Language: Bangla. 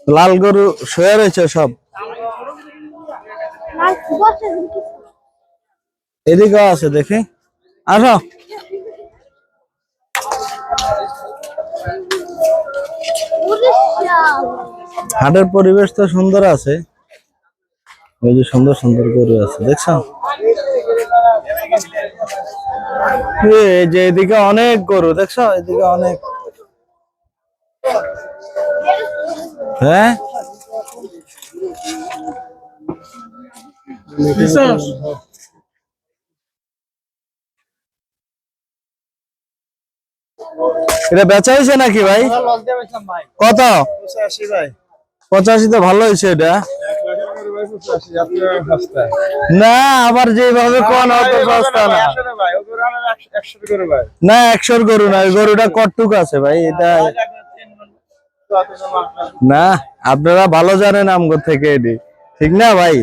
লাল গরু শুয়ে রয়েছে সব। এদিকেও আছে দেখি, আসো। হাটের পরিবেশ তো সুন্দর আছে, ওই যে সুন্দর সুন্দর গরু আছে দেখছো। এই যে এদিকে অনেক গরু দেখছো, এদিকে অনেক। হ্যাঁ এটা বেচা হয়েছে নাকি ভাই? কত? 85 তো ভালো হয়েছে এটা। না আবার যেভাবে কোন অত সস্তা না। না 100 গরু না, গরুটা কটটুক আছে ভাই এটা। না আপনারা ভালো জানেন আমগো থেকে এটি, ঠিক না ভাই?